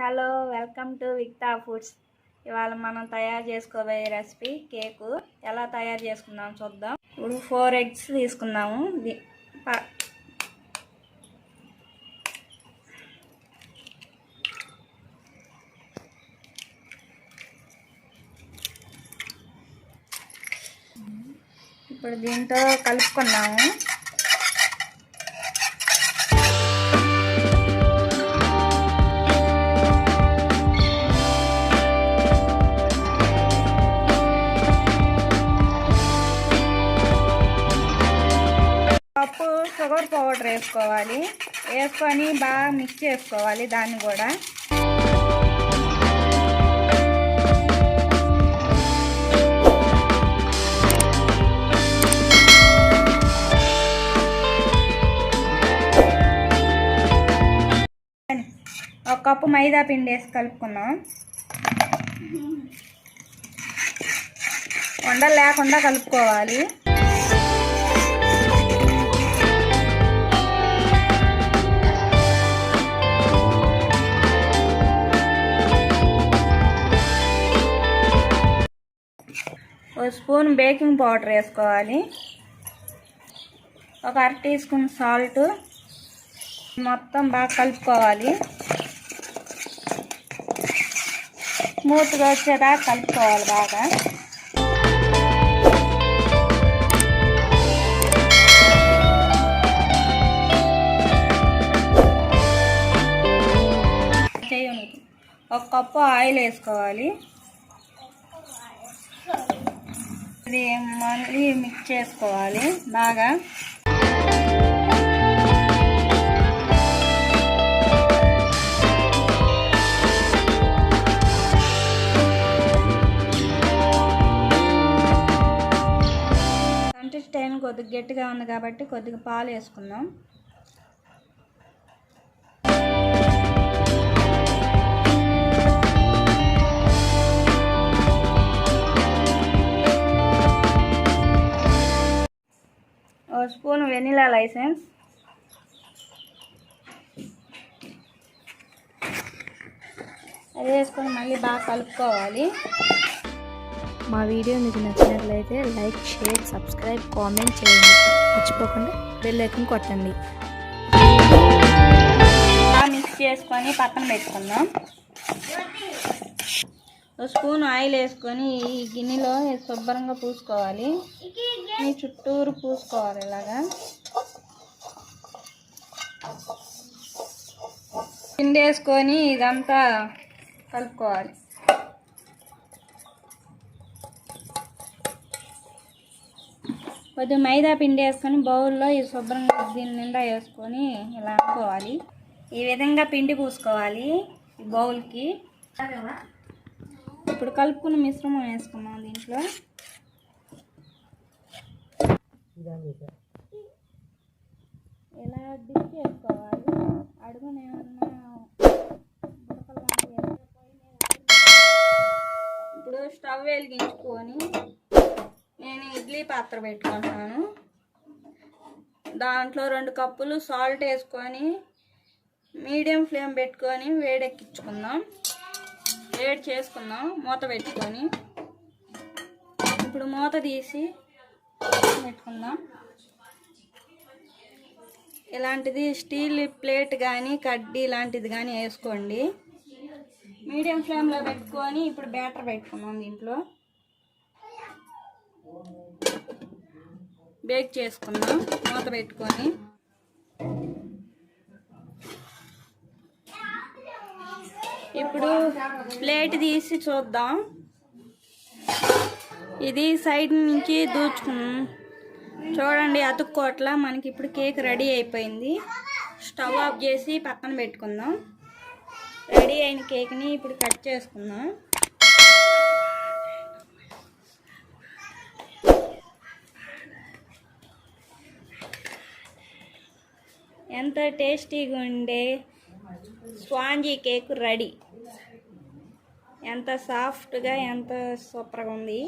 Hello welcome to విక్తా foods. ఇవాళ మనం తయారు చేసుకోబోయే రెసిపీ కేకు. ఎలా తయారు చేసుకుందాం చూద్దాం. ఇప్పుడు 4 eggs తీసుకుందాము. ఇప్పుడు దీంతో కలుపుకున్నాము. కప్పు షుగర్ పౌడర్ వేసుకోవాలి. వేసుకొని బాగా మిక్స్ చేసుకోవాలి. దాన్ని కూడా ఒక కప్పు మైదా పిండి వేసి కలుపుకున్నాం. ఉండలు లేకుండా కలుపుకోవాలి. ఒక స్పూన్ బేకింగ్ పౌడర్ వేసుకోవాలి. ఒక 1/2 టీ స్పూన్ సాల్ట్. మొత్తం బాగా కలుపుకోవాలి. స్మూత్గా వచ్చేదాకా కలుపుకోవాలి బాగా. ఒక కప్పు ఆయిల్ వేసుకోవాలి. ఇది మళ్ళీ మిక్స్ చేసుకోవాలి బాగా. కన్సిస్టెన్సీ కొద్దిగా గట్టిగా ఉంది కాబట్టి కొద్దిగా పాలు వేసుకుందాం. ఒక స్పూన్ వెనిలా లైసెన్స్. అది వేసుకొని మళ్ళీ బాగా కలుపుకోవాలి. మా వీడియో మీకు నచ్చినట్లయితే లైక్, షేర్, సబ్స్క్రైబ్, కామెంట్ చేయండి. మర్చిపోకుండా బెల్ ఐకాన్ కొట్టండి. బాగా మిక్స్ చేసుకొని పక్కన పెట్టుకుందాం. ఒక స్పూన్ ఆయిల్ వేసుకొని ఈ గిన్నెలో శుభ్రంగా పూసుకోవాలి. ఈ చుట్టూరు పూసుకోవాలి ఇలాగా. పిండి వేసుకొని ఇదంతా కలుపుకోవాలి. కొద్దిగా మైదా పిండి వేసుకొని బౌల్లో ఈ శుభ్రంగా దీని నిండా వేసుకొని ఇలా అనుకోవాలి. ఈ విధంగా పిండి పూసుకోవాలి ఈ బౌల్కి. ఇప్పుడు కలుపుకున్న మిశ్రమం వేసుకున్నాం దీంట్లో. ఇలా డిప్ చేసుకోవాలి. అడుగున ఏమన్నా ఇప్పుడు స్టవ్ వెలిగించుకొని నేను ఇడ్లీ పాత్ర పెట్టుకుంటాను. దాంట్లో 2 కప్పులు సాల్ట్ వేసుకొని మీడియం ఫ్లేమ్ పెట్టుకొని వేడెక్కించుకుందాం. వేడి చేసుకుందాం మూత పెట్టుకొని. ఇప్పుడు మూత తీసి పెట్టుకుందాం. ఇలాంటిది స్టీల్ ప్లేట్ కానీ కడ్డీ లాంటిది కానీ వేసుకోండి. మీడియం ఫ్లేమ్లో పెట్టుకొని ఇప్పుడు బ్యాటర్ పెట్టుకుందాం. దీంట్లో బేక్ చేసుకుందాం మూత పెట్టుకొని. ఇప్పుడు ప్లేట్ తీసి చూద్దాం. ఇది సైడ్ నుంచి దూచుకున్నాం చూడండి, అతుక్కోట్లా. మనకి ఇప్పుడు కేక్ రెడీ అయిపోయింది. స్టవ్ ఆఫ్ చేసి పక్కన పెట్టుకుందాం. రెడీ అయిన కేక్ని ఇప్పుడు కట్ చేసుకుందాం. ఎంత టేస్టీగా ఉండే స్పాంజీ కేక్ రెడీ. ఎంత సాఫ్ట్గా ఎంత సూపర్గా ఉంది.